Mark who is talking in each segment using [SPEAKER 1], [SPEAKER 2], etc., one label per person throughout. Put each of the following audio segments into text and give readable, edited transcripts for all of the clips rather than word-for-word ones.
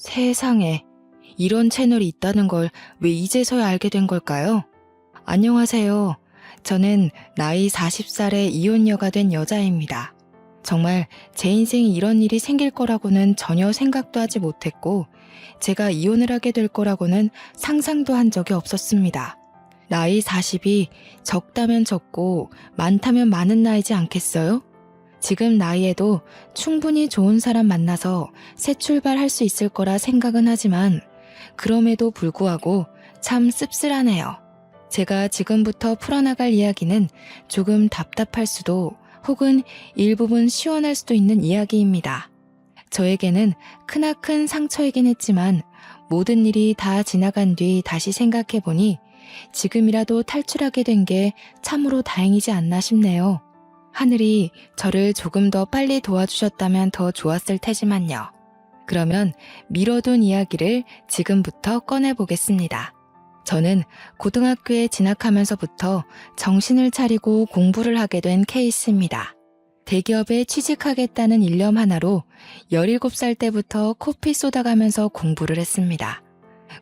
[SPEAKER 1] 세상에, 이런 채널이 있다는 걸 왜 이제서야 알게 된 걸까요? 안녕하세요. 저는 나이 40살의 이혼녀가 된 여자입니다. 정말 제 인생에 이런 일이 생길 거라고는 전혀 생각도 하지 못했고, 제가 이혼을 하게 될 거라고는 상상도 한 적이 없었습니다. 나이 40이 적다면 적고 많다면 많은 나이지 않겠어요? 지금 나이에도 충분히 좋은 사람 만나서 새 출발할 수 있을 거라 생각은 하지만 그럼에도 불구하고 참 씁쓸하네요. 제가 지금부터 풀어나갈 이야기는 조금 답답할 수도 혹은 일부분 시원할 수도 있는 이야기입니다. 저에게는 크나큰 상처이긴 했지만 모든 일이 다 지나간 뒤 다시 생각해보니 지금이라도 탈출하게 된 게 참으로 다행이지 않나 싶네요. 하늘이 저를 조금 더 빨리 도와주셨다면 더 좋았을 테지만요. 그러면 미뤄둔 이야기를 지금부터 꺼내보겠습니다. 저는 고등학교에 진학하면서부터 정신을 차리고 공부를 하게 된 케이스입니다. 대기업에 취직하겠다는 일념 하나로 17살 때부터 코피 쏟아가면서 공부를 했습니다.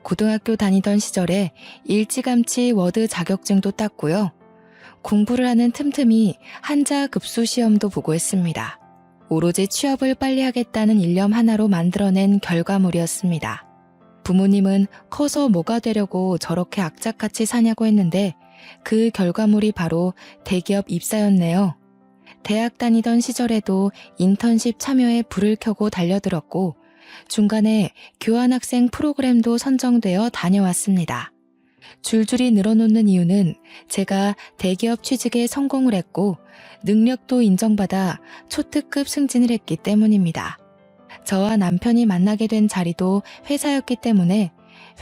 [SPEAKER 1] 고등학교 다니던 시절에 일찌감치 워드 자격증도 땄고요. 공부를 하는 틈틈이 한자 급수 시험도 보고 했습니다. 오로지 취업을 빨리 하겠다는 일념 하나로 만들어낸 결과물이었습니다. 부모님은 커서 뭐가 되려고 저렇게 악착같이 사냐고 했는데 그 결과물이 바로 대기업 입사였네요. 대학 다니던 시절에도 인턴십 참여에 불을 켜고 달려들었고 중간에 교환학생 프로그램도 선정되어 다녀왔습니다. 줄줄이 늘어놓는 이유는 제가 대기업 취직에 성공을 했고 능력도 인정받아 초특급 승진을 했기 때문입니다. 저와 남편이 만나게 된 자리도 회사였기 때문에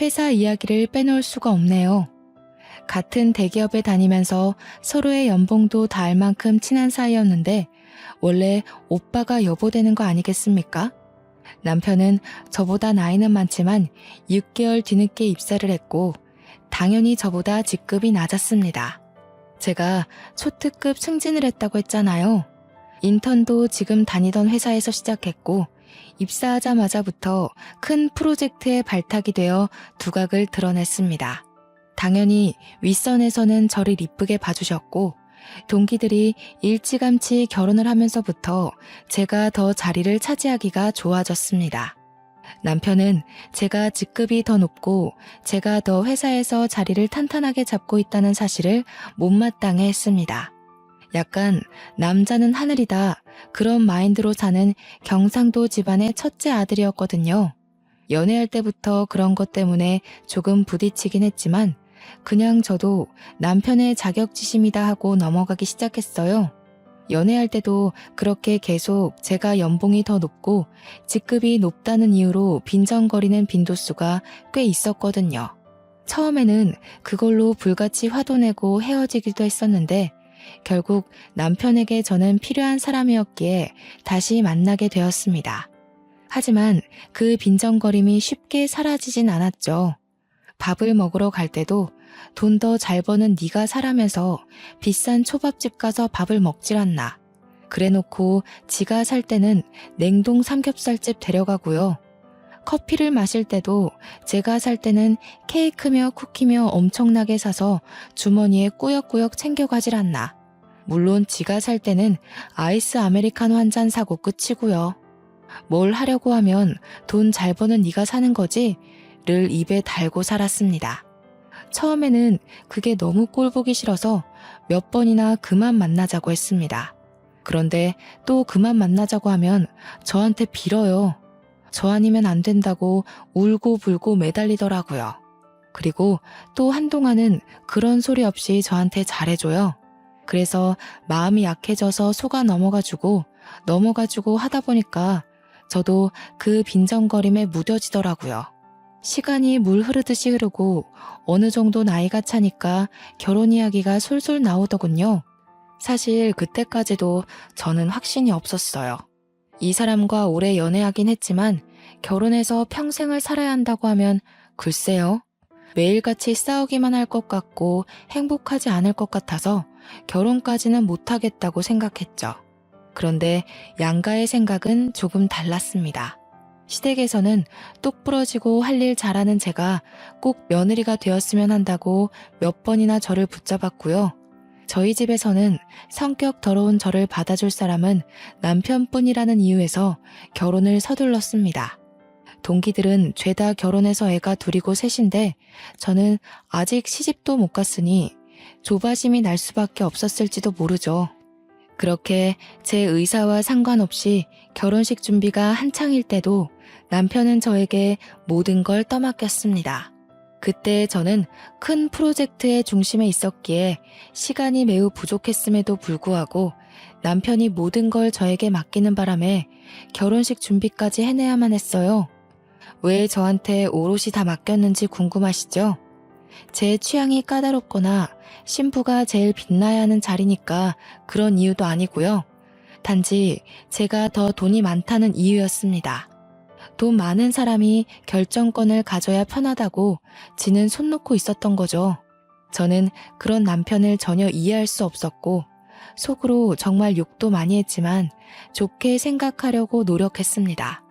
[SPEAKER 1] 회사 이야기를 빼놓을 수가 없네요. 같은 대기업에 다니면서 서로의 연봉도 다 알 만큼 친한 사이였는데 원래 오빠가 여보 되는 거 아니겠습니까? 남편은 저보다 나이는 많지만 6개월 뒤늦게 입사를 했고 당연히 저보다 직급이 낮았습니다. 제가 초특급 승진을 했다고 했잖아요. 인턴도 지금 다니던 회사에서 시작했고 입사하자마자부터 큰 프로젝트에 발탁이 되어 두각을 드러냈습니다. 당연히 윗선에서는 저를 이쁘게 봐주셨고 동기들이 일찌감치 결혼을 하면서부터 제가 더 자리를 차지하기가 좋아졌습니다. 남편은 제가 직급이 더 높고 제가 더 회사에서 자리를 탄탄하게 잡고 있다는 사실을 못마땅해 했습니다. 약간 남자는 하늘이다 그런 마인드로 사는 경상도 집안의 첫째 아들이었거든요. 연애할 때부터 그런 것 때문에 조금 부딪히긴 했지만 그냥 저도 남편의 자격지심이다 하고 넘어가기 시작했어요. 연애할 때도 그렇게 계속 제가 연봉이 더 높고 직급이 높다는 이유로 빈정거리는 빈도수가 꽤 있었거든요. 처음에는 그걸로 불같이 화도 내고 헤어지기도 했었는데 결국 남편에게 저는 필요한 사람이었기에 다시 만나게 되었습니다. 하지만 그 빈정거림이 쉽게 사라지진 않았죠. 밥을 먹으러 갈 때도 돈 더 잘 버는 네가 사라면서 비싼 초밥집 가서 밥을 먹질 않나. 그래놓고 지가 살 때는 냉동 삼겹살집 데려가고요. 커피를 마실 때도 제가 살 때는 케이크며 쿠키며 엄청나게 사서 주머니에 꾸역꾸역 챙겨가질 않나. 물론 지가 살 때는 아이스 아메리카노 한 잔 사고 끝이고요. 뭘 하려고 하면 돈 잘 버는 네가 사는 거지? 를 입에 달고 살았습니다. 처음에는 그게 너무 꼴보기 싫어서 몇 번이나 그만 만나자고 했습니다. 그런데 또 그만 만나자고 하면 저한테 빌어요. 저 아니면 안 된다고 울고 불고 매달리더라고요. 그리고 또 한동안은 그런 소리 없이 저한테 잘해줘요. 그래서 마음이 약해져서 속아 넘어가지고 하다 보니까 저도 그 빈정거림에 무뎌지더라고요. 시간이 물 흐르듯이 흐르고 어느 정도 나이가 차니까 결혼 이야기가 솔솔 나오더군요. 사실 그때까지도 저는 확신이 없었어요. 이 사람과 오래 연애하긴 했지만 결혼해서 평생을 살아야 한다고 하면 글쎄요. 매일같이 싸우기만 할 것 같고 행복하지 않을 것 같아서 결혼까지는 못하겠다고 생각했죠. 그런데 양가의 생각은 조금 달랐습니다. 시댁에서는 똑 부러지고 할 일 잘하는 제가 꼭 며느리가 되었으면 한다고 몇 번이나 저를 붙잡았고요. 저희 집에서는 성격 더러운 저를 받아줄 사람은 남편뿐이라는 이유에서 결혼을 서둘렀습니다. 동기들은 죄다 결혼해서 애가 둘이고 셋인데 저는 아직 시집도 못 갔으니 조바심이 날 수밖에 없었을지도 모르죠. 그렇게 제 의사와 상관없이 결혼식 준비가 한창일 때도 남편은 저에게 모든 걸 떠맡겼습니다. 그때 저는 큰 프로젝트의 중심에 있었기에 시간이 매우 부족했음에도 불구하고 남편이 모든 걸 저에게 맡기는 바람에 결혼식 준비까지 해내야만 했어요. 왜 저한테 오롯이 다 맡겼는지 궁금하시죠? 제 취향이 까다롭거나 신부가 제일 빛나야 하는 자리니까 그런 이유도 아니고요. 단지 제가 더 돈이 많다는 이유였습니다. 돈 많은 사람이 결정권을 가져야 편하다고 지는 손 놓고 있었던 거죠. 저는 그런 남편을 전혀 이해할 수 없었고 속으로 정말 욕도 많이 했지만 좋게 생각하려고 노력했습니다.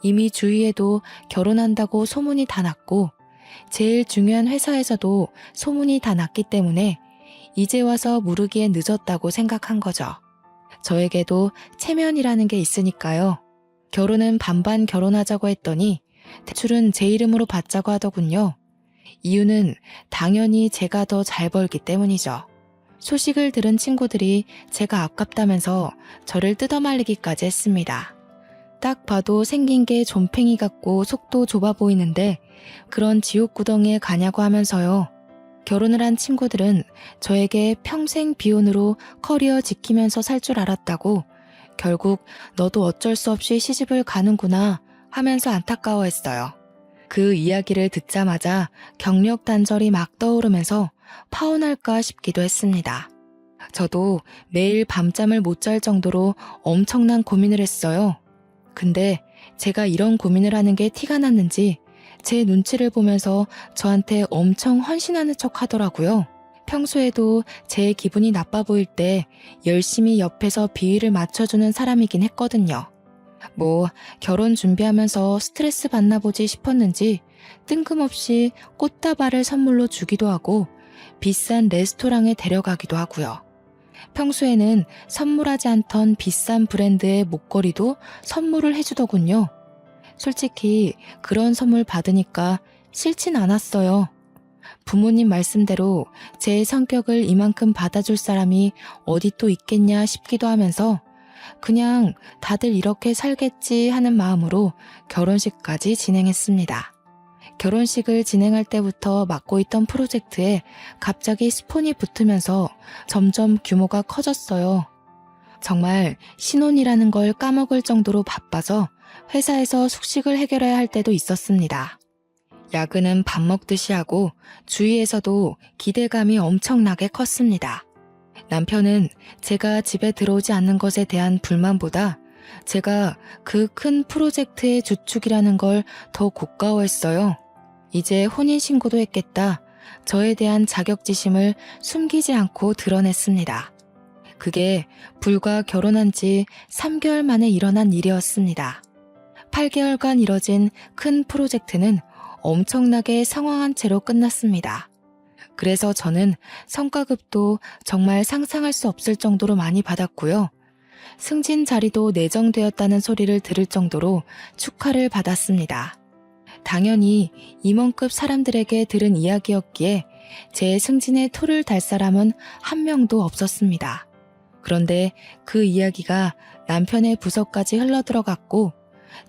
[SPEAKER 1] 이미 주위에도 결혼한다고 소문이 다 났고 제일 중요한 회사에서도 소문이 다 났기 때문에 이제 와서 무르기에 늦었다고 생각한 거죠. 저에게도 체면이라는 게 있으니까요. 결혼은 반반 결혼하자고 했더니 대출은 제 이름으로 받자고 하더군요. 이유는 당연히 제가 더 잘 벌기 때문이죠. 소식을 들은 친구들이 제가 아깝다면서 저를 뜯어말리기까지 했습니다. 딱 봐도 생긴 게 좀팽이 같고 속도 좁아 보이는데 그런 지옥구덩이에 가냐고 하면서요. 결혼을 한 친구들은 저에게 평생 비혼으로 커리어 지키면서 살 줄 알았다고 결국 너도 어쩔 수 없이 시집을 가는구나 하면서 안타까워했어요. 그 이야기를 듣자마자 경력 단절이 막 떠오르면서 파혼할까 싶기도 했습니다. 저도 매일 밤잠을 못 잘 정도로 엄청난 고민을 했어요. 근데 제가 이런 고민을 하는 게 티가 났는지 제 눈치를 보면서 저한테 엄청 헌신하는 척 하더라고요. 평소에도 제 기분이 나빠 보일 때 열심히 옆에서 비위를 맞춰주는 사람이긴 했거든요. 뭐 결혼 준비하면서 스트레스 받나 보지 싶었는지 뜬금없이 꽃다발을 선물로 주기도 하고 비싼 레스토랑에 데려가기도 하고요. 평소에는 선물하지 않던 비싼 브랜드의 목걸이도 선물을 해주더군요. 솔직히 그런 선물 받으니까 싫진 않았어요. 부모님 말씀대로 제 성격을 이만큼 받아줄 사람이 어디 또 있겠냐 싶기도 하면서 그냥 다들 이렇게 살겠지 하는 마음으로 결혼식까지 진행했습니다. 결혼식을 진행할 때부터 맡고 있던 프로젝트에 갑자기 스폰이 붙으면서 점점 규모가 커졌어요. 정말 신혼이라는 걸 까먹을 정도로 바빠서 회사에서 숙식을 해결해야 할 때도 있었습니다. 야근은 밥 먹듯이 하고 주위에서도 기대감이 엄청나게 컸습니다. 남편은 제가 집에 들어오지 않는 것에 대한 불만보다 제가 그 큰 프로젝트의 주축이라는 걸 더 고가워했어요. 이제 혼인신고도 했겠다. 저에 대한 자격지심을 숨기지 않고 드러냈습니다. 그게 불과 결혼한 지 3개월 만에 일어난 일이었습니다. 8개월간 이뤄진 큰 프로젝트는 엄청나게 상황한 채로 끝났습니다. 그래서 저는 성과급도 정말 상상할 수 없을 정도로 많이 받았고요. 승진 자리도 내정되었다는 소리를 들을 정도로 축하를 받았습니다. 당연히 임원급 사람들에게 들은 이야기였기에 제 승진에 토를 달 사람은 한 명도 없었습니다. 그런데 그 이야기가 남편의 부서까지 흘러들어갔고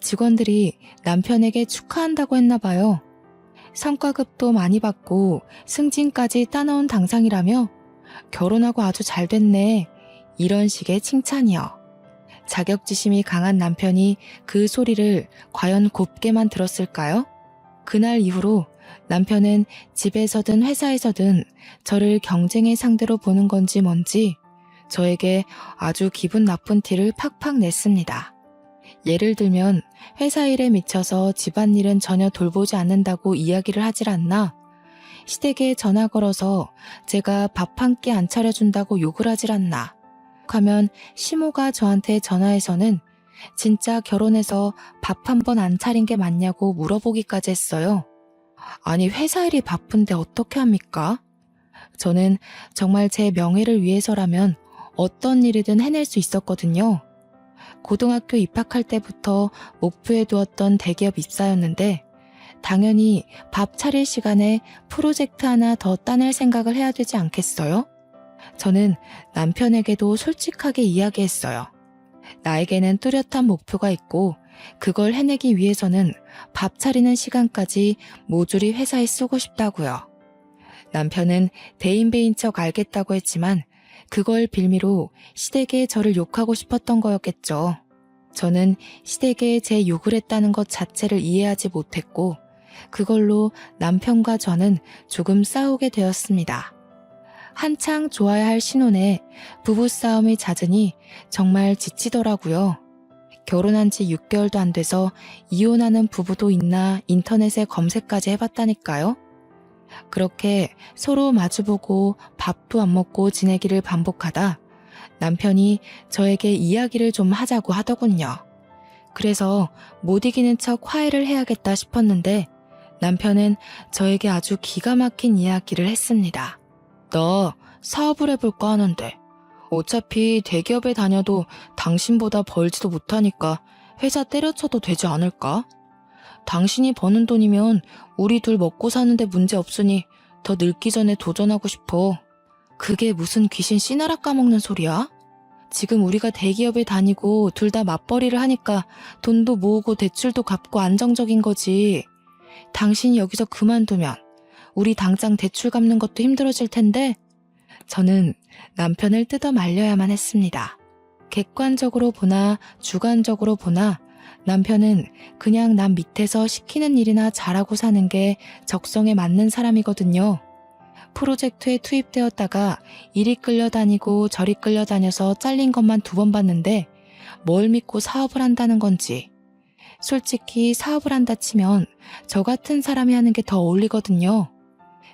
[SPEAKER 1] 직원들이 남편에게 축하한다고 했나 봐요. 성과급도 많이 받고 승진까지 따놓은 당상이라며 결혼하고 아주 잘 됐네. 이런 식의 칭찬이요. 자격지심이 강한 남편이 그 소리를 과연 곱게만 들었을까요? 그날 이후로 남편은 집에서든 회사에서든 저를 경쟁의 상대로 보는 건지 뭔지 저에게 아주 기분 나쁜 티를 팍팍 냈습니다. 예를 들면 회사 일에 미쳐서 집안일은 전혀 돌보지 않는다고 이야기를 하질 않나, 시댁에 전화 걸어서 제가 밥 한 끼 안 차려준다고 욕을 하질 않나 하면 시모가 저한테 전화해서는 진짜 결혼해서 밥 한 번 안 차린 게 맞냐고 물어보기까지 했어요. 아니, 회사 일이 바쁜데 어떻게 합니까? 저는 정말 제 명예를 위해서라면 어떤 일이든 해낼 수 있었거든요. 고등학교 입학할 때부터 목표에 두었던 대기업 입사였는데 당연히 밥 차릴 시간에 프로젝트 하나 더 따낼 생각을 해야 되지 않겠어요? 저는 남편에게도 솔직하게 이야기했어요. 나에게는 뚜렷한 목표가 있고 그걸 해내기 위해서는 밥 차리는 시간까지 모조리 회사에 쓰고 싶다고요. 남편은 대인배인 척 알겠다고 했지만 그걸 빌미로 시댁에 저를 욕하고 싶었던 거였겠죠. 저는 시댁에 제 욕을 했다는 것 자체를 이해하지 못했고 그걸로 남편과 저는 조금 싸우게 되었습니다. 한창 좋아야 할 신혼에 부부싸움이 잦으니 정말 지치더라고요. 결혼한 지 6개월도 안 돼서 이혼하는 부부도 있나 인터넷에 검색까지 해봤다니까요. 그렇게 서로 마주보고 밥도 안 먹고 지내기를 반복하다 남편이 저에게 이야기를 좀 하자고 하더군요. 그래서 못 이기는 척 화해를 해야겠다 싶었는데 남편은 저에게 아주 기가 막힌 이야기를 했습니다. 나 사업을 해볼까 하는데 어차피 대기업에 다녀도 당신보다 벌지도 못하니까 회사 때려쳐도 되지 않을까? 당신이 버는 돈이면 우리 둘 먹고 사는데 문제 없으니 더 늙기 전에 도전하고 싶어. 그게 무슨 귀신 씨나라 까먹는 소리야? 지금 우리가 대기업에 다니고 둘 다 맞벌이를 하니까 돈도 모으고 대출도 갚고 안정적인 거지. 당신이 여기서 그만두면 우리 당장 대출 갚는 것도 힘들어질 텐데 저는 남편을 뜯어 말려야만 했습니다. 객관적으로 보나 주관적으로 보나 남편은 그냥 남 밑에서 시키는 일이나 잘하고 사는 게 적성에 맞는 사람이거든요. 프로젝트에 투입되었다가 이리 끌려다니고 저리 끌려다녀서 잘린 것만 2번 봤는데 뭘 믿고 사업을 한다는 건지. 솔직히 사업을 한다 치면 저 같은 사람이 하는 게 더 어울리거든요.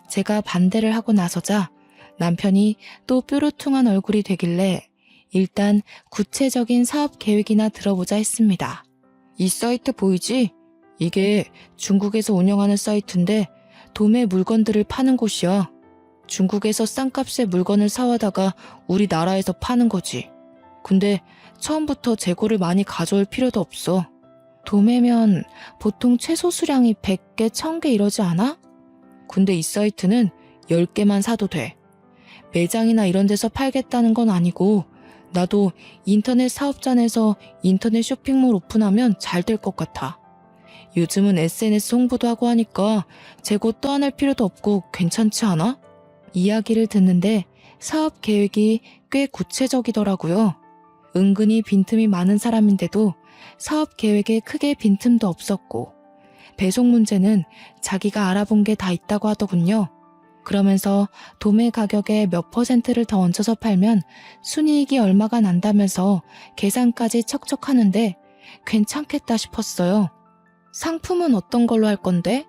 [SPEAKER 1] 제가 반대를 하고 나서자 남편이 또 뾰루퉁한 얼굴이 되길래 일단 구체적인 사업 계획이나 들어보자 했습니다. 이 사이트 보이지? 이게 중국에서 운영하는 사이트인데 도매 물건들을 파는 곳이야. 중국에서 싼 값에 물건을 사와다가 우리나라에서 파는 거지. 근데 처음부터 재고를 많이 가져올 필요도 없어. 도매면 보통 최소 수량이 100개, 1000개 이러지 않아? 근데 이 사이트는 10개만 사도 돼. 매장이나 이런 데서 팔겠다는 건 아니고 나도 인터넷 사업자내서 인터넷 쇼핑몰 오픈하면 잘 될 것 같아. 요즘은 SNS 홍보도 하고 하니까 재고 떠안을 필요도 없고 괜찮지 않아? 이야기를 듣는데 사업 계획이 꽤 구체적이더라고요. 은근히 빈틈이 많은 사람인데도 사업 계획에 크게 빈틈도 없었고 배송 문제는 자기가 알아본 게 다 있다고 하더군요. 그러면서 도매 가격에 몇 %를 더 얹어서 팔면 순이익이 얼마가 난다면서 계산까지 척척 하는데 괜찮겠다 싶었어요. 상품은 어떤 걸로 할 건데?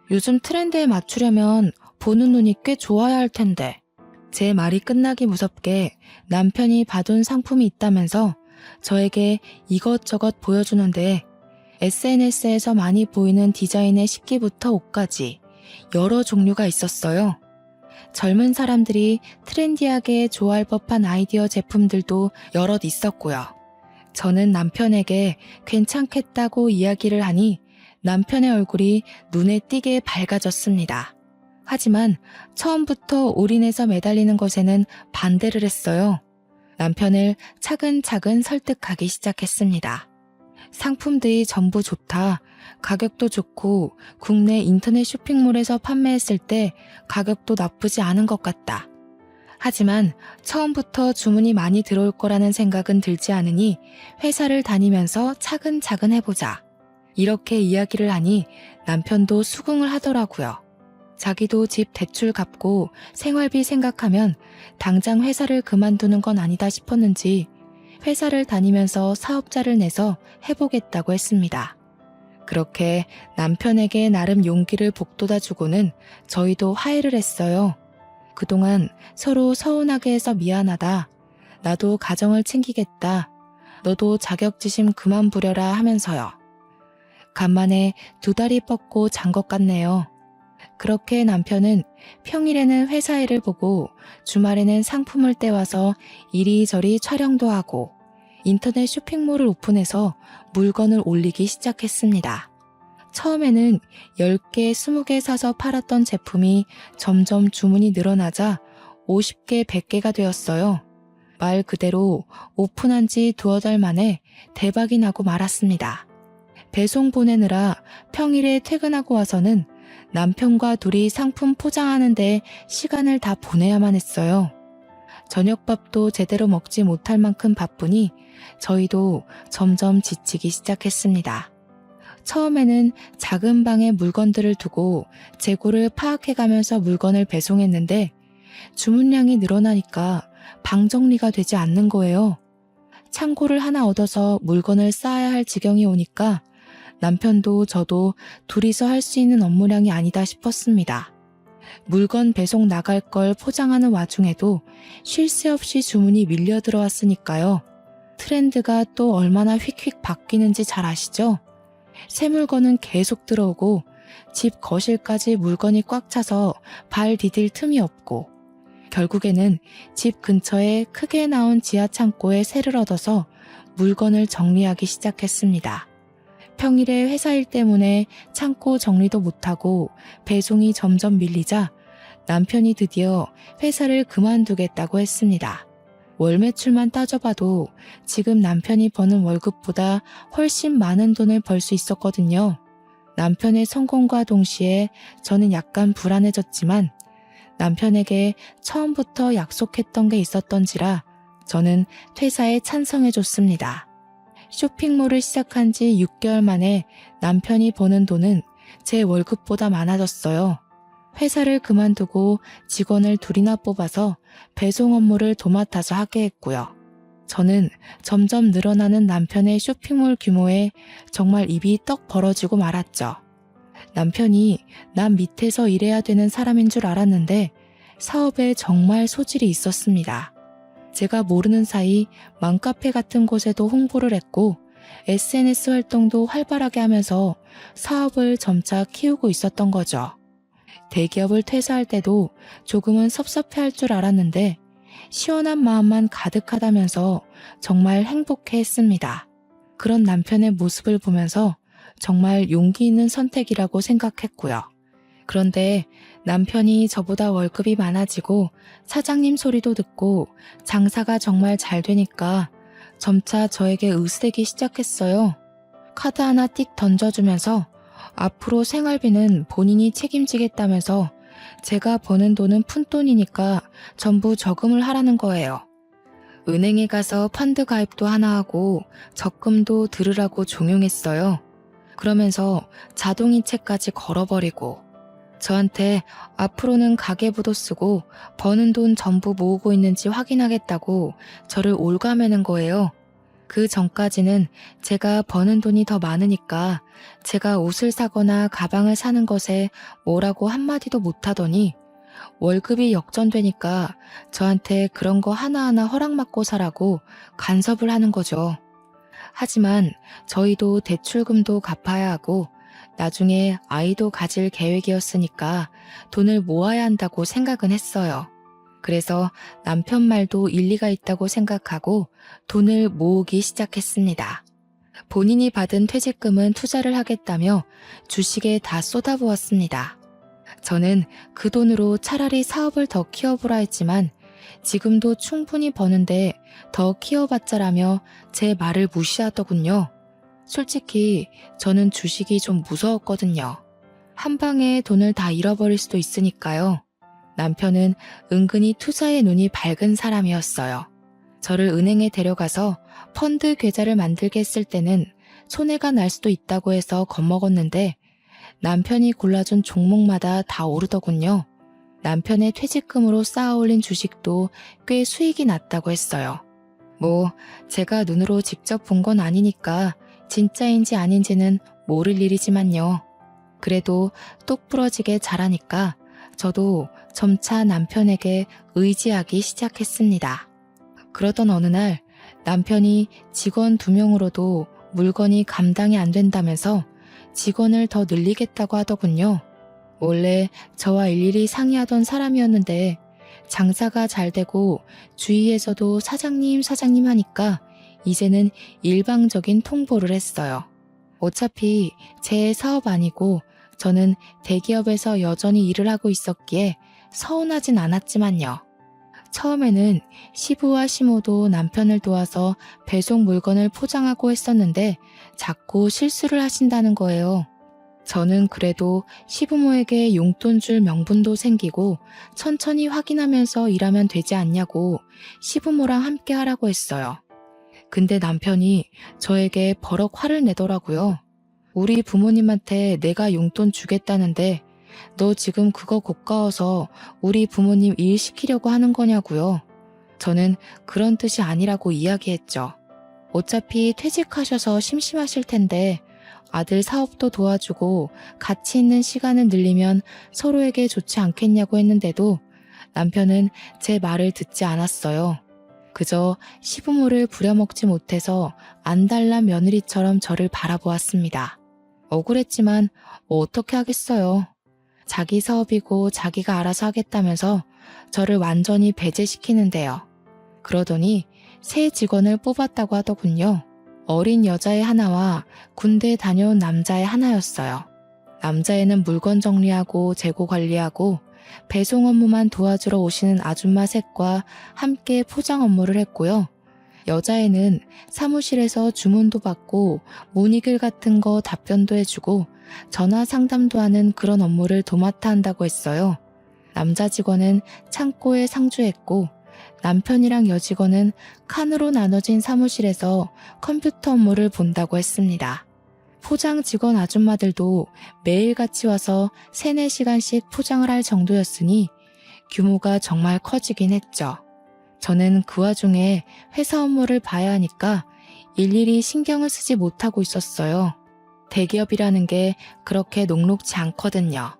[SPEAKER 1] 요즘 트렌드에 맞추려면 보는 눈이 꽤 좋아야 할 텐데. 제 말이 끝나기 무섭게 남편이 봐둔 상품이 있다면서 저에게 이것저것 보여주는데 SNS에서 많이 보이는 디자인의 식기부터 옷까지 여러 종류가 있었어요. 젊은 사람들이 트렌디하게 좋아할 법한 아이디어 제품들도 여럿 있었고요. 저는 남편에게 괜찮겠다고 이야기를 하니 남편의 얼굴이 눈에 띄게 밝아졌습니다. 하지만 처음부터 올인해서 매달리는 것에는 반대를 했어요. 남편을 차근차근 설득하기 시작했습니다. 상품들이 전부 좋다. 가격도 좋고 국내 인터넷 쇼핑몰에서 판매했을 때 가격도 나쁘지 않은 것 같다. 하지만 처음부터 주문이 많이 들어올 거라는 생각은 들지 않으니 회사를 다니면서 차근차근 해보자. 이렇게 이야기를 하니 남편도 수긍을 하더라고요. 자기도 집 대출 갚고 생활비 생각하면 당장 회사를 그만두는 건 아니다 싶었는지 회사를 다니면서 사업자를 내서 해보겠다고 했습니다. 그렇게 남편에게 나름 용기를 북돋아주고는 저희도 화해를 했어요. 그동안 서로 서운하게 해서 미안하다. 나도 가정을 챙기겠다. 너도 자격지심 그만 부려라 하면서요. 간만에 두 다리 뻗고 잔 것 같네요. 그렇게 남편은 평일에는 회사 일을 보고 주말에는 상품을 떼와서 이리저리 촬영도 하고 인터넷 쇼핑몰을 오픈해서 물건을 올리기 시작했습니다. 처음에는 10개, 20개 사서 팔았던 제품이 점점 주문이 늘어나자 50개, 100개가 되었어요. 말 그대로 오픈한 지 두어 달 만에 대박이 나고 말았습니다. 배송 보내느라 평일에 퇴근하고 와서는 남편과 둘이 상품 포장하는데 시간을 다 보내야만 했어요. 저녁밥도 제대로 먹지 못할 만큼 바쁘니 저희도 점점 지치기 시작했습니다. 처음에는 작은 방에 물건들을 두고 재고를 파악해가면서 물건을 배송했는데 주문량이 늘어나니까 방 정리가 되지 않는 거예요. 창고를 하나 얻어서 물건을 쌓아야 할 지경이 오니까 남편도 저도 둘이서 할 수 있는 업무량이 아니다 싶었습니다. 물건 배송 나갈 걸 포장하는 와중에도 쉴 새 없이 주문이 밀려 들어왔으니까요. 트렌드가 또 얼마나 휙휙 바뀌는지 잘 아시죠? 새 물건은 계속 들어오고 집 거실까지 물건이 꽉 차서 발 디딜 틈이 없고 결국에는 집 근처에 크게 나온 지하 창고에 새를 얻어서 물건을 정리하기 시작했습니다. 평일에 회사 일 때문에 창고 정리도 못하고 배송이 점점 밀리자 남편이 드디어 회사를 그만두겠다고 했습니다. 월 매출만 따져봐도 지금 남편이 버는 월급보다 훨씬 많은 돈을 벌 수 있었거든요. 남편의 성공과 동시에 저는 약간 불안해졌지만 남편에게 처음부터 약속했던 게 있었던지라 저는 퇴사에 찬성해줬습니다. 쇼핑몰을 시작한 지 6개월 만에 남편이 버는 돈은 제 월급보다 많아졌어요. 회사를 그만두고 직원을 둘이나 뽑아서 배송 업무를 도맡아서 하게 했고요. 저는 점점 늘어나는 남편의 쇼핑몰 규모에 정말 입이 떡 벌어지고 말았죠. 남편이 남 밑에서 일해야 되는 사람인 줄 알았는데 사업에 정말 소질이 있었습니다. 제가 모르는 사이 맘카페 같은 곳에도 홍보를 했고 SNS 활동도 활발하게 하면서 사업을 점차 키우고 있었던 거죠. 대기업을 퇴사할 때도 조금은 섭섭해할 줄 알았는데 시원한 마음만 가득하다면서 정말 행복해했습니다. 그런 남편의 모습을 보면서 정말 용기 있는 선택이라고 생각했고요. 그런데 남편이 저보다 월급이 많아지고 사장님 소리도 듣고 장사가 정말 잘 되니까 점차 저에게 의쓰대기 시작했어요. 카드 하나 띡 던져주면서 앞으로 생활비는 본인이 책임지겠다면서 제가 버는 돈은 푼돈이니까 전부 저금을 하라는 거예요. 은행에 가서 펀드 가입도 하나 하고 적금도 들으라고 종용했어요. 그러면서 자동이체까지 걸어버리고 저한테 앞으로는 가계부도 쓰고 버는 돈 전부 모으고 있는지 확인하겠다고 저를 올가매는 거예요. 그 전까지는 제가 버는 돈이 더 많으니까 제가 옷을 사거나 가방을 사는 것에 뭐라고 한마디도 못하더니 월급이 역전되니까 저한테 그런 거 하나하나 허락받고 사라고 간섭을 하는 거죠. 하지만 저희도 대출금도 갚아야 하고 나중에 아이도 가질 계획이었으니까 돈을 모아야 한다고 생각은 했어요. 그래서 남편 말도 일리가 있다고 생각하고 돈을 모으기 시작했습니다. 본인이 받은 퇴직금은 투자를 하겠다며 주식에 다 쏟아부었습니다. 저는 그 돈으로 차라리 사업을 더 키워보라 했지만 지금도 충분히 버는데 더 키워봤자라며 제 말을 무시하더군요. 솔직히 저는 주식이 좀 무서웠거든요. 한 방에 돈을 다 잃어버릴 수도 있으니까요. 남편은 은근히 투자에 눈이 밝은 사람이었어요. 저를 은행에 데려가서 펀드 계좌를 만들게 했을 때는 손해가 날 수도 있다고 해서 겁먹었는데 남편이 골라준 종목마다 다 오르더군요. 남편의 퇴직금으로 쌓아올린 주식도 꽤 수익이 났다고 했어요. 제가 눈으로 직접 본 건 아니니까 진짜인지 아닌지는 모를 일이지만요. 그래도 똑부러지게 잘하니까 저도 점차 남편에게 의지하기 시작했습니다. 그러던 어느 날 남편이 직원 2명으로도 물건이 감당이 안 된다면서 직원을 더 늘리겠다고 하더군요. 원래 저와 일일이 상의하던 사람이었는데 장사가 잘 되고 주위에서도 사장님 사장님 하니까 이제는 일방적인 통보를 했어요. 어차피 제 사업 아니고 저는 대기업에서 여전히 일을 하고 있었기에 서운하진 않았지만요. 처음에는 시부와 시모도 남편을 도와서 배송 물건을 포장하고 했었는데 자꾸 실수를 하신다는 거예요. 저는 그래도 시부모에게 용돈 줄 명분도 생기고 천천히 확인하면서 일하면 되지 않냐고 시부모랑 함께 하라고 했어요. 근데 남편이 저에게 버럭 화를 내더라고요. 우리 부모님한테 내가 용돈 주겠다는데 너 지금 그거 고가워서 우리 부모님 일 시키려고 하는 거냐고요. 저는 그런 뜻이 아니라고 이야기했죠. 어차피 퇴직하셔서 심심하실 텐데 아들 사업도 도와주고 같이 있는 시간을 늘리면 서로에게 좋지 않겠냐고 했는데도 남편은 제 말을 듣지 않았어요. 그저 시부모를 부려먹지 못해서 안달난 며느리처럼 저를 바라보았습니다. 억울했지만 어떻게 하겠어요. 자기 사업이고 자기가 알아서 하겠다면서 저를 완전히 배제시키는데요. 그러더니 새 직원을 뽑았다고 하더군요. 어린 여자애 하나와 군대 다녀온 남자애 하나였어요. 남자애는 물건 정리하고 재고 관리하고 배송 업무만 도와주러 오시는 아줌마 셋과 함께 포장 업무를 했고요. 여자애는 사무실에서 주문도 받고 문의글 같은 거 답변도 해주고 전화 상담도 하는 그런 업무를 도맡아 한다고 했어요. 남자 직원은 창고에 상주했고 남편이랑 여직원은 칸으로 나눠진 사무실에서 컴퓨터 업무를 본다고 했습니다. 포장 직원 아줌마들도 매일같이 와서 3-4시간씩 포장을 할 정도였으니 규모가 정말 커지긴 했죠. 저는 그 와중에 회사 업무를 봐야 하니까 일일이 신경을 쓰지 못하고 있었어요. 대기업이라는 게 그렇게 녹록지 않거든요.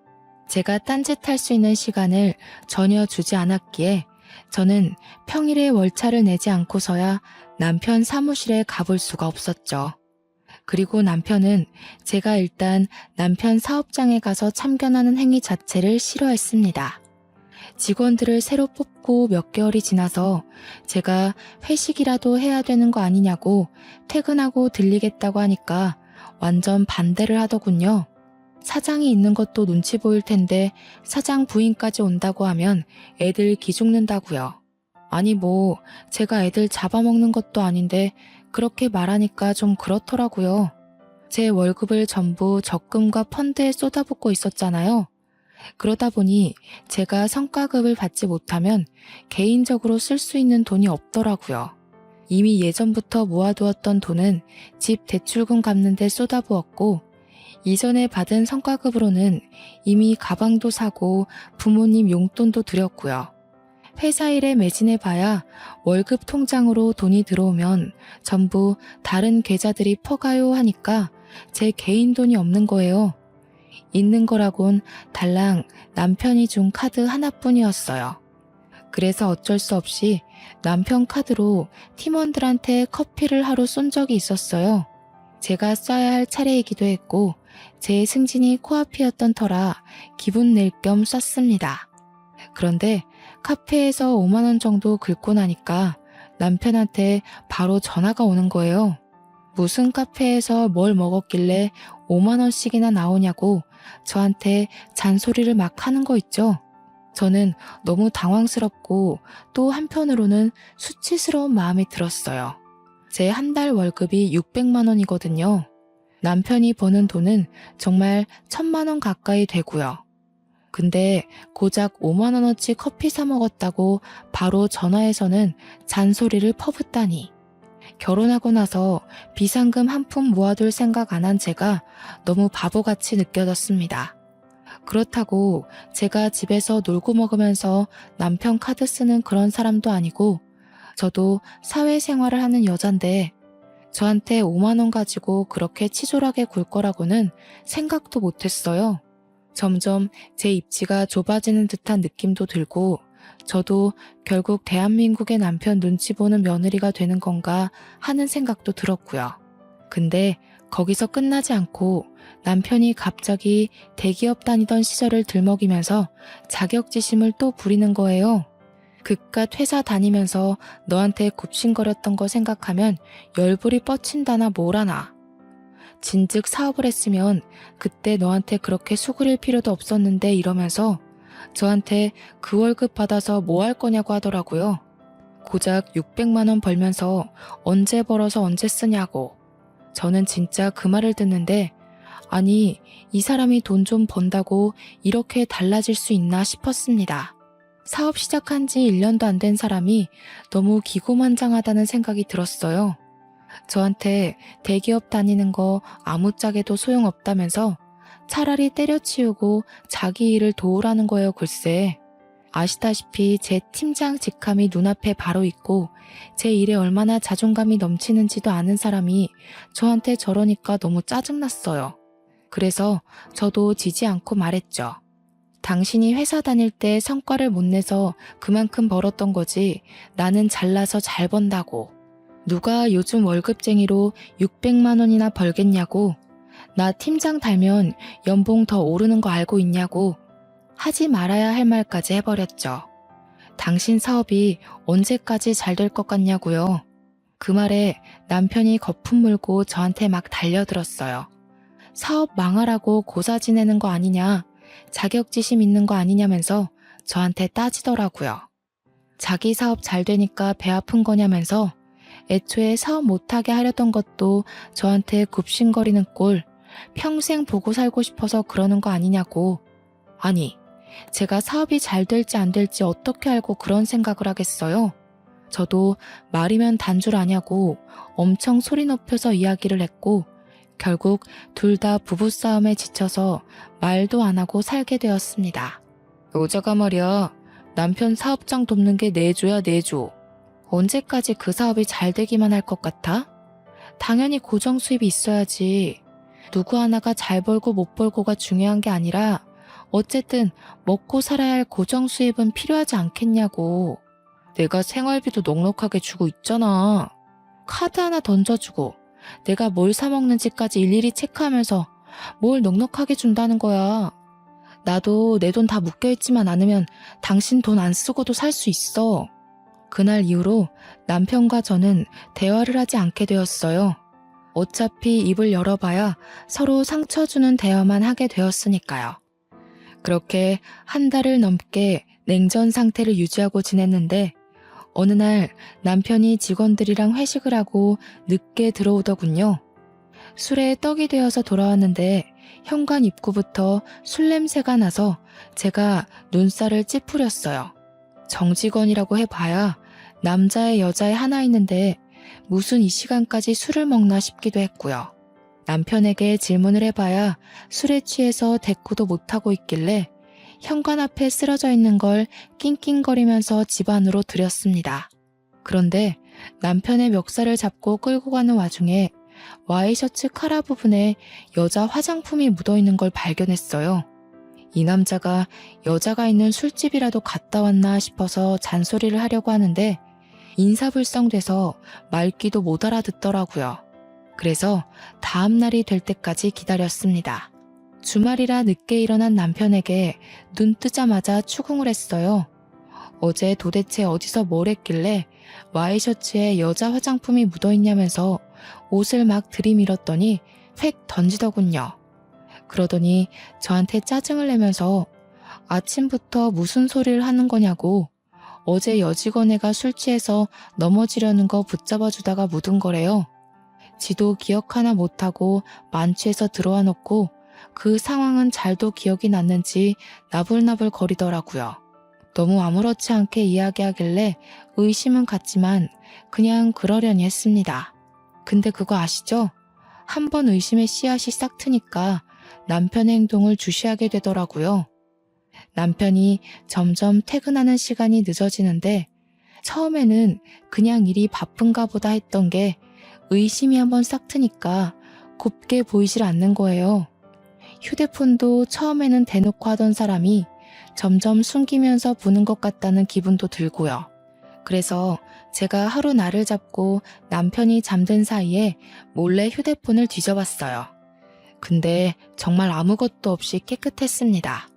[SPEAKER 1] 제가 딴짓할 수 있는 시간을 전혀 주지 않았기에 저는 평일에 월차를 내지 않고서야 남편 사무실에 가볼 수가 없었죠. 그리고 남편은 제가 일단 남편 사업장에 가서 참견하는 행위 자체를 싫어했습니다. 직원들을 새로 뽑고 몇 개월이 지나서 제가 회식이라도 해야 되는 거 아니냐고 퇴근하고 들리겠다고 하니까 완전 반대를 하더군요. 사장이 있는 것도 눈치 보일 텐데 사장 부인까지 온다고 하면 애들 기죽는다고요. 아니 뭐 제가 애들 잡아먹는 것도 아닌데 그렇게 말하니까 좀 그렇더라고요. 제 월급을 전부 적금과 펀드에 쏟아붓고 있었잖아요. 그러다 보니 제가 성과급을 받지 못하면 개인적으로 쓸 수 있는 돈이 없더라고요. 이미 예전부터 모아두었던 돈은 집 대출금 갚는 데 쏟아부었고 이전에 받은 성과급으로는 이미 가방도 사고 부모님 용돈도 드렸고요. 회사 일에 매진해봐야 월급 통장으로 돈이 들어오면 전부 다른 계좌들이 퍼가요 하니까 제 개인 돈이 없는 거예요. 있는 거라곤 달랑 남편이 준 카드 하나뿐이었어요. 그래서 어쩔 수 없이 남편 카드로 팀원들한테 커피를 하루 쏜 적이 있었어요. 제가 써야 할 차례이기도 했고 제 승진이 코앞이었던 터라 기분 낼 겸 썼습니다. 그런데 카페에서 5만 원 정도 긁고 나니까 남편한테 바로 전화가 오는 거예요. 무슨 카페에서 뭘 먹었길래 5만 원씩이나 나오냐고 저한테 잔소리를 막 하는 거 있죠. 저는 너무 당황스럽고 또 한편으로는 수치스러운 마음이 들었어요. 제 한 달 월급이 600만 원이거든요. 남편이 버는 돈은 정말 1000만 원 가까이 되고요. 근데 고작 5만 원어치 커피 사 먹었다고 바로 전화해서는 잔소리를 퍼붓다니. 결혼하고 나서 비상금 한 푼 모아둘 생각 안 한 제가 너무 바보같이 느껴졌습니다. 그렇다고 제가 집에서 놀고 먹으면서 남편 카드 쓰는 그런 사람도 아니고 저도 사회생활을 하는 여잔데 저한테 5만 원 가지고 그렇게 치졸하게 굴 거라고는 생각도 못했어요. 점점 제 입지가 좁아지는 듯한 느낌도 들고 저도 결국 대한민국의 남편 눈치 보는 며느리가 되는 건가 하는 생각도 들었고요. 근데 거기서 끝나지 않고 남편이 갑자기 대기업 다니던 시절을 들먹이면서 자격지심을 또 부리는 거예요. 그깟 회사 다니면서 너한테 굽신거렸던 거 생각하면 열불이 뻗친다나 뭐라나. 진즉 사업을 했으면 그때 너한테 그렇게 수그릴 필요도 없었는데 이러면서 저한테 그 월급 받아서 뭐 할 거냐고 하더라고요. 고작 600만 원 벌면서 언제 벌어서 언제 쓰냐고. 저는 진짜 그 말을 듣는데 아니 이 사람이 돈 좀 번다고 이렇게 달라질 수 있나 싶었습니다. 사업 시작한 지 1년도 안 된 사람이 너무 기고만장하다는 생각이 들었어요. 저한테 대기업 다니는 거 아무짝에도 소용없다면서 차라리 때려치우고 자기 일을 도우라는 거예요 글쎄. 아시다시피 제 팀장 직함이 눈앞에 바로 있고 제 일에 얼마나 자존감이 넘치는지도 아는 사람이 저한테 저러니까 너무 짜증났어요. 그래서 저도 지지 않고 말했죠. 당신이 회사 다닐 때 성과를 못 내서 그만큼 벌었던 거지 나는 잘나서 잘 번다고. 누가 요즘 월급쟁이로 600만 원이나 벌겠냐고. 나 팀장 달면 연봉 더 오르는 거 알고 있냐고. 하지 말아야 할 말까지 해버렸죠. 당신 사업이 언제까지 잘 될 것 같냐고요. 그 말에 남편이 거품 물고 저한테 막 달려들었어요. 사업 망하라고 고사 지내는 거 아니냐, 자격지심 있는 거 아니냐면서 저한테 따지더라고요. 자기 사업 잘 되니까 배 아픈 거냐면서 애초에 사업 못하게 하려던 것도 저한테 굽신거리는 꼴, 평생 보고 살고 싶어서 그러는 거 아니냐고. 아니, 제가 사업이 잘 될지 안 될지 어떻게 알고 그런 생각을 하겠어요? 저도 말이면 단줄 아냐고 엄청 소리 높여서 이야기를 했고 결국 둘 다 부부싸움에 지쳐서 말도 안 하고 살게 되었습니다. 여자가 말이야, 남편 사업장 돕는 게 내조야 내조. 언제까지 그 사업이 잘 되기만 할 것 같아? 당연히 고정 수입이 있어야지. 누구 하나가 잘 벌고 못 벌고가 중요한 게 아니라 어쨌든 먹고 살아야 할 고정 수입은 필요하지 않겠냐고. 내가 생활비도 넉넉하게 주고 있잖아. 카드 하나 던져주고 내가 뭘 사 먹는지까지 일일이 체크하면서 뭘 넉넉하게 준다는 거야. 나도 내 돈 다 묶여있지만 않으면 당신 돈 안 쓰고도 살 수 있어. 그날 이후로 남편과 저는 대화를 하지 않게 되었어요. 어차피 입을 열어봐야 서로 상처 주는 대화만 하게 되었으니까요. 그렇게 한 달을 넘게 냉전 상태를 유지하고 지냈는데 어느 날 남편이 직원들이랑 회식을 하고 늦게 들어오더군요. 술에 떡이 되어서 돌아왔는데 현관 입구부터 술 냄새가 나서 제가 눈살을 찌푸렸어요. 정직원이라고 해봐야 남자애 여자애 하나 있는데 무슨 이 시간까지 술을 먹나 싶기도 했고요. 남편에게 질문을 해봐야 술에 취해서 대꾸도 못하고 있길래 현관 앞에 쓰러져 있는 걸 낑낑거리면서 집 안으로 들였습니다. 그런데 남편의 멱살을 잡고 끌고 가는 와중에 와이셔츠 카라 부분에 여자 화장품이 묻어있는 걸 발견했어요. 이 남자가 여자가 있는 술집이라도 갔다 왔나 싶어서 잔소리를 하려고 하는데 인사불성돼서 말귀도 못 알아듣더라고요. 그래서 다음 날이 될 때까지 기다렸습니다. 주말이라 늦게 일어난 남편에게 눈 뜨자마자 추궁을 했어요. 어제 도대체 어디서 뭘 했길래 와이셔츠에 여자 화장품이 묻어있냐면서 옷을 막 들이밀었더니 획 던지더군요. 그러더니 저한테 짜증을 내면서 아침부터 무슨 소리를 하는 거냐고 어제 여직원애가 술 취해서 넘어지려는 거 붙잡아 주다가 묻은 거래요. 지도 기억 하나 못하고 만취해서 들어와 놓고 그 상황은 잘도 기억이 났는지 나불나불 거리더라고요. 너무 아무렇지 않게 이야기하길래 의심은 갔지만 그냥 그러려니 했습니다. 근데 그거 아시죠? 한 번 의심의 씨앗이 싹 트니까 남편의 행동을 주시하게 되더라고요. 남편이 점점 퇴근하는 시간이 늦어지는데 처음에는 그냥 일이 바쁜가 보다 했던 게 의심이 한번 싹 트니까 곱게 보이질 않는 거예요. 휴대폰도 처음에는 대놓고 하던 사람이 점점 숨기면서 보는 것 같다는 기분도 들고요. 그래서 제가 하루 날을 잡고 남편이 잠든 사이에 몰래 휴대폰을 뒤져봤어요. 근데 정말 아무것도 없이 깨끗했습니다.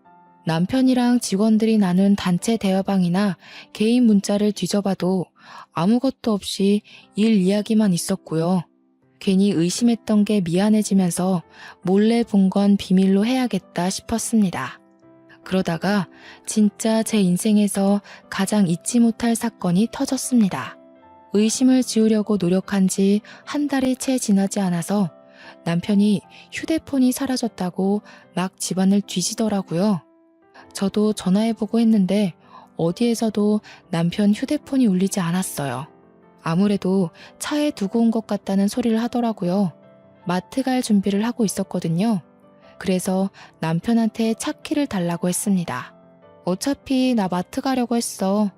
[SPEAKER 1] 남편이랑 직원들이 나눈 단체 대화방이나 개인 문자를 뒤져봐도 아무것도 없이 일 이야기만 있었고요. 괜히 의심했던 게 미안해지면서 몰래 본 건 비밀로 해야겠다 싶었습니다. 그러다가 진짜 제 인생에서 가장 잊지 못할 사건이 터졌습니다. 의심을 지우려고 노력한 지 한 달이 채 지나지 않아서 남편이 휴대폰이 사라졌다고 막 집안을 뒤지더라고요. 저도 전화해보고 했는데 어디에서도 남편 휴대폰이 울리지 않았어요. 아무래도 차에 두고 온 것 같다는 소리를 하더라고요. 마트 갈 준비를 하고 있었거든요. 그래서 남편한테 차 키를 달라고 했습니다. 어차피 나 마트 가려고 했어.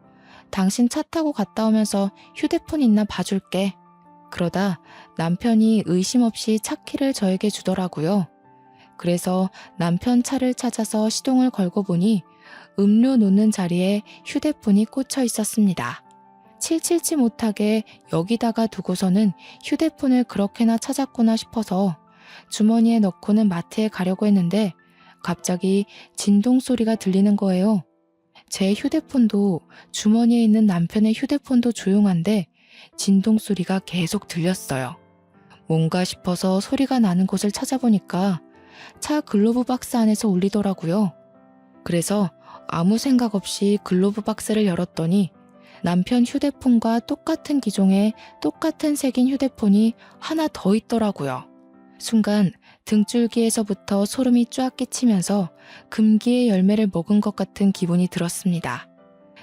[SPEAKER 1] 당신 차 타고 갔다 오면서 휴대폰 있나 봐줄게. 그러다 남편이 의심 없이 차 키를 저에게 주더라고요. 그래서 남편 차를 찾아서 시동을 걸고 보니 음료 놓는 자리에 휴대폰이 꽂혀 있었습니다. 칠칠치 못하게 여기다가 두고서는 휴대폰을 그렇게나 찾았구나 싶어서 주머니에 넣고는 마트에 가려고 했는데 갑자기 진동 소리가 들리는 거예요. 제 휴대폰도 주머니에 있는 남편의 휴대폰도 조용한데 진동 소리가 계속 들렸어요. 뭔가 싶어서 소리가 나는 곳을 찾아보니까 차 글로브 박스 안에서 울리더라고요. 그래서 아무 생각 없이 글로브 박스를 열었더니 남편 휴대폰과 똑같은 기종의 똑같은 색인 휴대폰이 하나 더 있더라고요. 순간 등줄기에서부터 소름이 쫙 끼치면서 금기의 열매를 먹은 것 같은 기분이 들었습니다.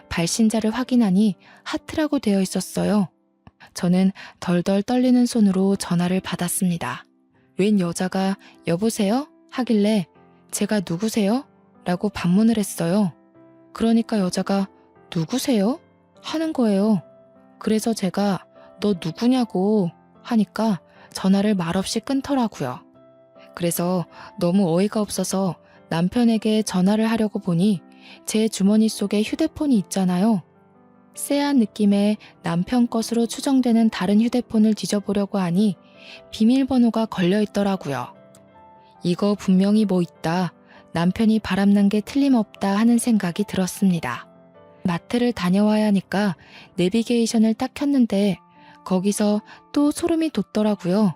[SPEAKER 1] 발신자를 확인하니 하트라고 되어 있었어요. 저는 덜덜 떨리는 손으로 전화를 받았습니다. 웬 여자가 여보세요? 하길래 제가 누구세요? 라고 반문을 했어요. 그러니까 여자가 누구세요? 하는 거예요. 그래서 제가 너 누구냐고 하니까 전화를 말없이 끊더라고요. 그래서 너무 어이가 없어서 남편에게 전화를 하려고 보니 제 주머니 속에 휴대폰이 있잖아요. 쎄한 느낌의 남편 것으로 추정되는 다른 휴대폰을 뒤져보려고 하니 비밀번호가 걸려 있더라고요. 이거 분명히 뭐 있다. 남편이 바람난 게 틀림없다 하는 생각이 들었습니다. 마트를 다녀와야 하니까 내비게이션을 딱 켰는데 거기서 또 소름이 돋더라고요.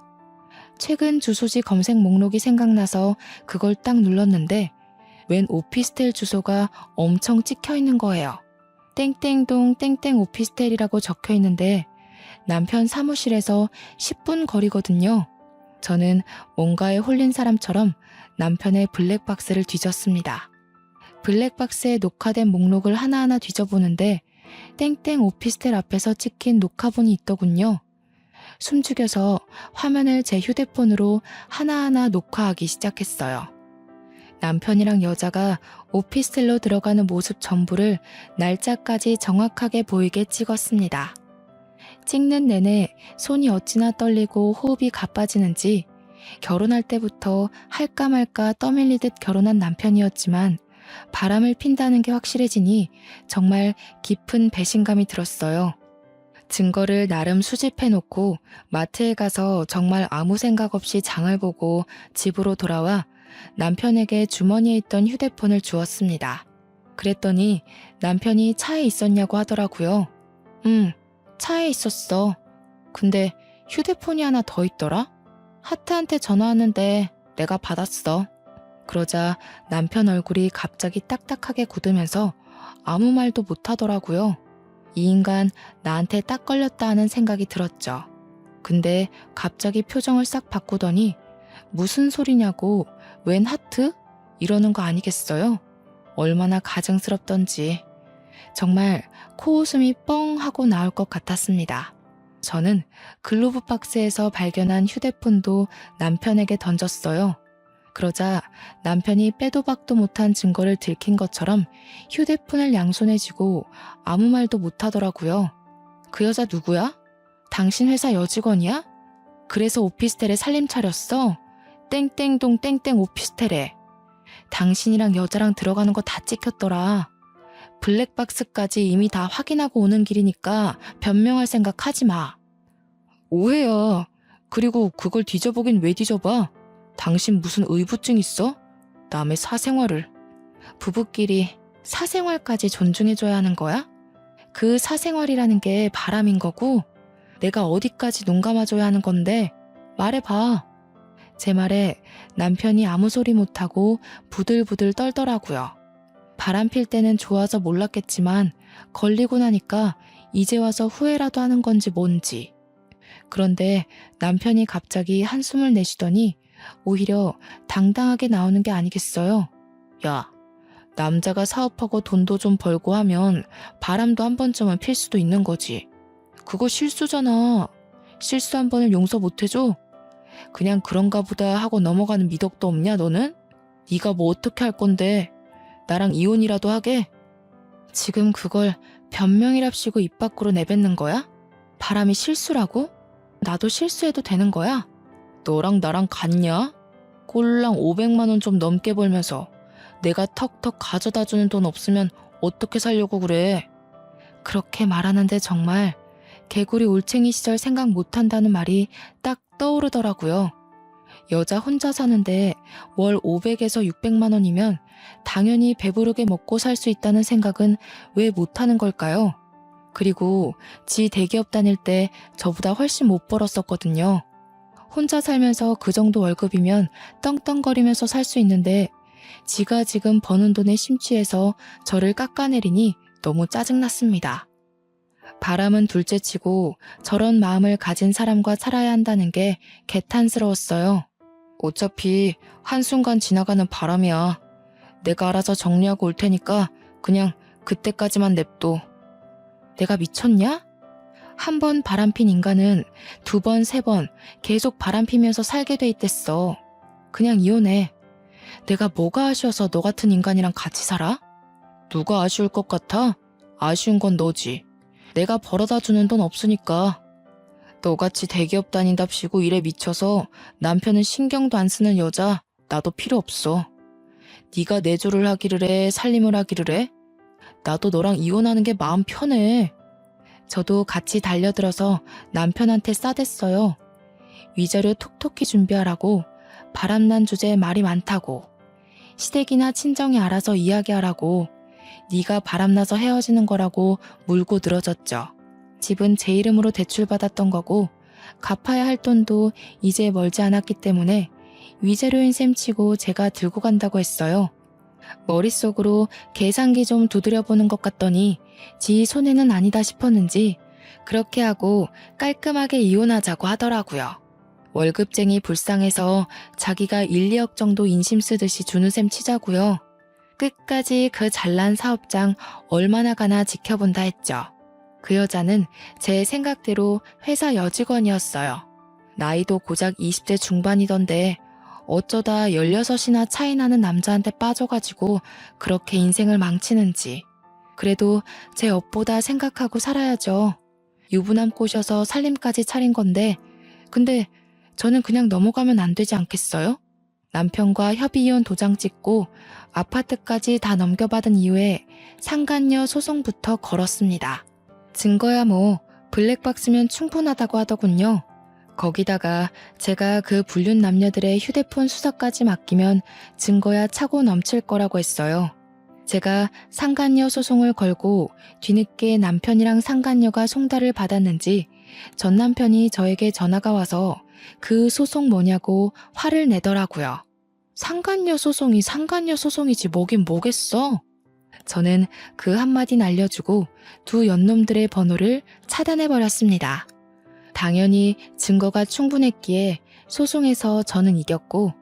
[SPEAKER 1] 최근 주소지 검색 목록이 생각나서 그걸 딱 눌렀는데 웬 오피스텔 주소가 엄청 찍혀 있는 거예요. 땡땡동 땡땡 오피스텔이라고 적혀 있는데 남편 사무실에서 10분 거리거든요. 저는 뭔가에 홀린 사람처럼 남편의 블랙박스를 뒤졌습니다. 블랙박스에 녹화된 목록을 하나하나 뒤져보는데 땡땡 오피스텔 앞에서 찍힌 녹화본이 있더군요. 숨죽여서 화면을 제 휴대폰으로 하나하나 녹화하기 시작했어요. 남편이랑 여자가 오피스텔로 들어가는 모습 전부를 날짜까지 정확하게 보이게 찍었습니다. 찍는 내내 손이 어찌나 떨리고 호흡이 가빠지는지 결혼할 때부터 할까 말까 떠밀리듯 결혼한 남편이었지만 바람을 핀다는 게 확실해지니 정말 깊은 배신감이 들었어요. 증거를 나름 수집해놓고 마트에 가서 정말 아무 생각 없이 장을 보고 집으로 돌아와 남편에게 주머니에 있던 휴대폰을 주었습니다. 그랬더니 남편이 차에 있었냐고 하더라고요. 차에 있었어. 근데 휴대폰이 하나 더 있더라? 하트한테 전화 왔는데 내가 받았어. 그러자 남편 얼굴이 갑자기 딱딱하게 굳으면서 아무 말도 못하더라고요. 이 인간 나한테 딱 걸렸다 하는 생각이 들었죠. 근데 갑자기 표정을 싹 바꾸더니 무슨 소리냐고 웬 하트? 이러는 거 아니겠어요? 얼마나 가증스럽던지. 정말 코웃음이 뻥 하고 나올 것 같았습니다. 저는 글로브 박스에서 발견한 휴대폰도 남편에게 던졌어요. 그러자 남편이 빼도 박도 못한 증거를 들킨 것처럼 휴대폰을 양손에 쥐고 아무 말도 못하더라고요. 그 여자 누구야? 당신 회사 여직원이야? 그래서 오피스텔에 살림 차렸어? 땡땡동 땡땡 오피스텔에. 당신이랑 여자랑 들어가는 거 다 찍혔더라. 블랙박스까지 이미 다 확인하고 오는 길이니까 변명할 생각 하지 마. 오해야. 그리고 그걸 뒤져보긴 왜 뒤져봐? 당신 무슨 의부증 있어? 남의 사생활을. 부부끼리 사생활까지 존중해줘야 하는 거야? 그 사생활이라는 게 바람인 거고 내가 어디까지 눈 감아줘야 하는 건데 말해봐. 제 말에 남편이 아무 소리 못하고 부들부들 떨더라고요. 바람 필 때는 좋아서 몰랐겠지만 걸리고 나니까 이제 와서 후회라도 하는 건지 뭔지. 그런데 남편이 갑자기 한숨을 내쉬더니 오히려 당당하게 나오는 게 아니겠어요? 야, 남자가 사업하고 돈도 좀 벌고 하면 바람도 한 번쯤은 필 수도 있는 거지. 그거 실수잖아. 실수 한 번을 용서 못 해줘? 그냥 그런가 보다 하고 넘어가는 미덕도 없냐 너는? 네가 뭐 어떻게 할 건데? 나랑 이혼이라도 하게? 지금 그걸 변명이랍시고 입 밖으로 내뱉는 거야? 바람이 실수라고? 나도 실수해도 되는 거야? 너랑 나랑 같냐? 꼴랑 500만 원 좀 넘게 벌면서 내가 턱턱 가져다주는 돈 없으면 어떻게 살려고 그래? 그렇게 말하는데 정말 개구리 올챙이 시절 생각 못한다는 말이 딱 떠오르더라고요. 여자 혼자 사는데 월 500에서 600만 원이면 당연히 배부르게 먹고 살 수 있다는 생각은 왜 못하는 걸까요? 그리고 지 대기업 다닐 때 저보다 훨씬 못 벌었었거든요. 혼자 살면서 그 정도 월급이면 떵떵거리면서 살 수 있는데 지가 지금 버는 돈에 심취해서 저를 깎아내리니 너무 짜증났습니다. 바람은 둘째치고 저런 마음을 가진 사람과 살아야 한다는 게 개탄스러웠어요. 어차피 한순간 지나가는 바람이야. 내가 알아서 정리하고 올 테니까 그냥 그때까지만 냅둬. 내가 미쳤냐? 한 번 바람핀 인간은 두 번, 세 번 계속 바람피면서 살게 돼 있댔어. 그냥 이혼해. 내가 뭐가 아쉬워서 너 같은 인간이랑 같이 살아? 누가 아쉬울 것 같아? 아쉬운 건 너지. 내가 벌어다 주는 돈 없으니까. 너같이 대기업 다닌답시고 일에 미쳐서 남편은 신경도 안 쓰는 여자 나도 필요 없어. 네가 내조를 하기를 해, 살림을 하기를 해? 나도 너랑 이혼하는 게 마음 편해. 저도 같이 달려들어서 남편한테 싸댔어요. 위자료 톡톡히 준비하라고, 바람난 주제에 말이 많다고, 시댁이나 친정이 알아서 이야기하라고, 네가 바람나서 헤어지는 거라고 물고 늘어졌죠. 집은 제 이름으로 대출받았던 거고 갚아야 할 돈도 이제 멀지 않았기 때문에 위자료인 셈 치고 제가 들고 간다고 했어요. 머릿속으로 계산기 좀 두드려보는 것 같더니 지 손해는 아니다 싶었는지 그렇게 하고 깔끔하게 이혼하자고 하더라고요. 월급쟁이 불쌍해서 자기가 1, 2억 정도 인심 쓰듯이 주는 셈 치자고요. 끝까지 그 잘난 사업장 얼마나 가나 지켜본다 했죠. 그 여자는 제 생각대로 회사 여직원이었어요. 나이도 고작 20대 중반이던데 어쩌다 16이나 차이 나는 남자한테 빠져가지고 그렇게 인생을 망치는지. 그래도 제 업보다 생각하고 살아야죠. 유부남 꼬셔서 살림까지 차린 건데 근데 저는 그냥 넘어가면 안 되지 않겠어요? 남편과 협의이혼 도장 찍고 아파트까지 다 넘겨받은 이후에 상간녀 소송부터 걸었습니다. 증거야 뭐 블랙박스면 충분하다고 하더군요. 거기다가 제가 그 불륜 남녀들의 휴대폰 수사까지 맡기면 증거야 차고 넘칠 거라고 했어요. 제가 상간녀 소송을 걸고 뒤늦게 남편이랑 상간녀가 송달을 받았는지 전 남편이 저에게 전화가 와서 그 소송 뭐냐고 화를 내더라고요. 상간녀 소송이 상간녀 소송이지 뭐긴 뭐겠어. 저는 그 한마디 알려주고 두 연놈들의 번호를 차단해버렸습니다. 당연히 증거가 충분했기에 소송에서 저는 이겼고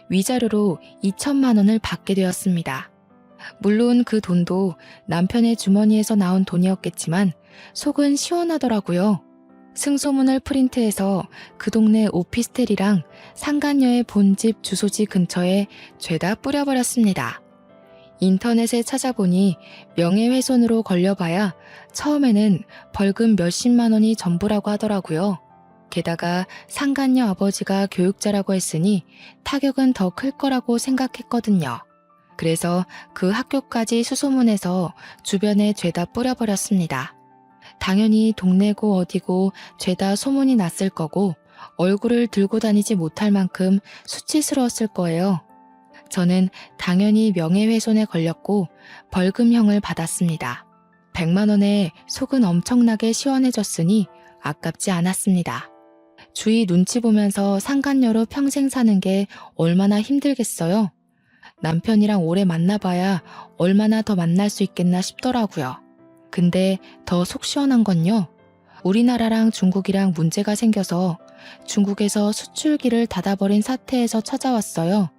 [SPEAKER 1] 위자료로 2천만 원을 받게 되었습니다. 물론 그 돈도 남편의 주머니에서 나온 돈이었겠지만 속은 시원하더라고요. 승소문을 프린트해서 그 동네 오피스텔이랑 상간녀의 본집 주소지 근처에 죄다 뿌려버렸습니다. 인터넷에 찾아보니 명예훼손으로 걸려봐야 처음에는 벌금 몇십만 원이 전부라고 하더라고요. 게다가 상간녀 아버지가 교육자라고 했으니 타격은 더 클 거라고 생각했거든요. 그래서 그 학교까지 수소문해서 주변에 죄다 뿌려버렸습니다. 당연히 동네고 어디고 죄다 소문이 났을 거고 얼굴을 들고 다니지 못할 만큼 수치스러웠을 거예요. 저는 당연히 명예훼손에 걸렸고 벌금형을 받았습니다. 100만 원에 속은 엄청나게 시원해졌으니 아깝지 않았습니다. 주위 눈치 보면서 상간녀로 평생 사는 게 얼마나 힘들겠어요. 남편이랑 오래 만나봐야 얼마나 더 만날 수 있겠나 싶더라고요. 근데 더 속 시원한 건요. 우리나라랑 중국이랑 문제가 생겨서 중국에서 수출기를 닫아버린 사태에서 찾아왔어요.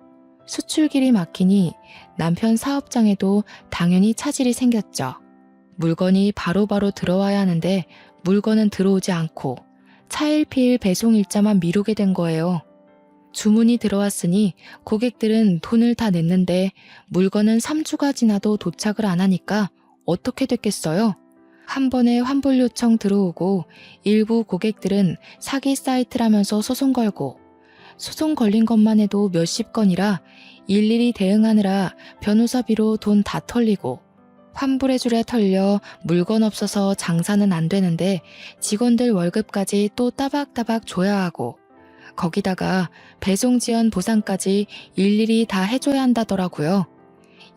[SPEAKER 1] 수출길이 막히니 남편 사업장에도 당연히 차질이 생겼죠. 물건이 바로바로 들어와야 하는데 물건은 들어오지 않고 차일피일 배송 일자만 미루게 된 거예요. 주문이 들어왔으니 고객들은 돈을 다 냈는데 물건은 3주가 지나도 도착을 안 하니까 어떻게 됐겠어요? 한 번에 환불 요청 들어오고 일부 고객들은 사기 사이트라면서 소송 걸고 소송 걸린 것만 해도 몇십 건이라 일일이 대응하느라 변호사비로 돈 다 털리고 환불해주랴 털려 물건 없어서 장사는 안 되는데 직원들 월급까지 또 따박따박 줘야 하고 거기다가 배송 지연 보상까지 일일이 다 해줘야 한다더라고요.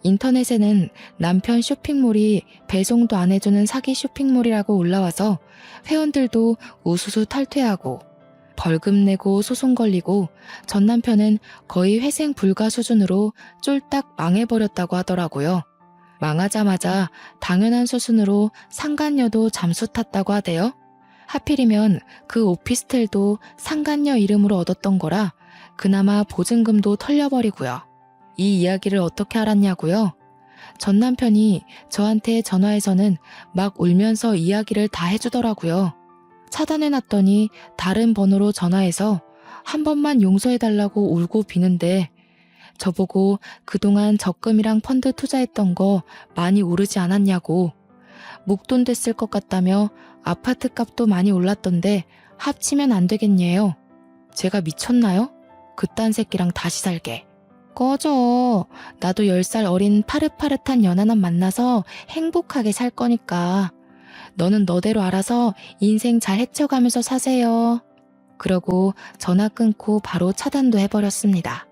[SPEAKER 1] 인터넷에는 남편 쇼핑몰이 배송도 안 해주는 사기 쇼핑몰이라고 올라와서 회원들도 우수수 탈퇴하고 벌금 내고 소송 걸리고 전 남편은 거의 회생 불가 수준으로 쫄딱 망해버렸다고 하더라고요. 망하자마자 당연한 수순으로 상간녀도 잠수 탔다고 하대요. 하필이면 그 오피스텔도 상간녀 이름으로 얻었던 거라 그나마 보증금도 털려버리고요. 이 이야기를 어떻게 알았냐고요? 전 남편이 저한테 전화해서는 막 울면서 이야기를 다 해주더라고요. 차단해놨더니 다른 번호로 전화해서 한 번만 용서해달라고 울고 비는데 저보고 그동안 적금이랑 펀드 투자했던 거 많이 오르지 않았냐고 목돈 됐을 것 같다며 아파트 값도 많이 올랐던데 합치면 안 되겠냐요. 제가 미쳤나요? 그딴 새끼랑 다시 살게. 꺼져. 나도 10살 어린 파릇파릇한 연하남 만나서 행복하게 살 거니까. 너는 너대로 알아서 인생 잘 헤쳐가면서 사세요. 그러고 전화 끊고 바로 차단도 해버렸습니다.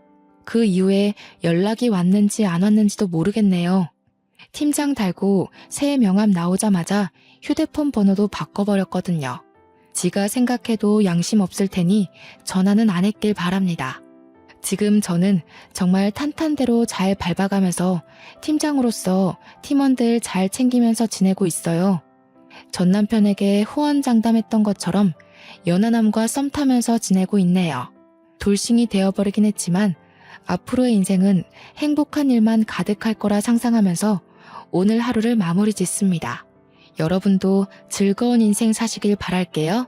[SPEAKER 1] 그 이후에 연락이 왔는지 안 왔는지도 모르겠네요. 팀장 달고 새 명함 나오자마자 휴대폰 번호도 바꿔버렸거든요. 지가 생각해도 양심 없을 테니 전화는 안 했길 바랍니다. 지금 저는 정말 탄탄대로 잘 밟아가면서 팀장으로서 팀원들 잘 챙기면서 지내고 있어요. 전 남편에게 후원장담했던 것처럼 연하남과 썸 타면서 지내고 있네요. 돌싱이 되어버리긴 했지만 앞으로의 인생은 행복한 일만 가득할 거라 상상하면서 오늘 하루를 마무리 짓습니다. 여러분도 즐거운 인생 사시길 바랄게요.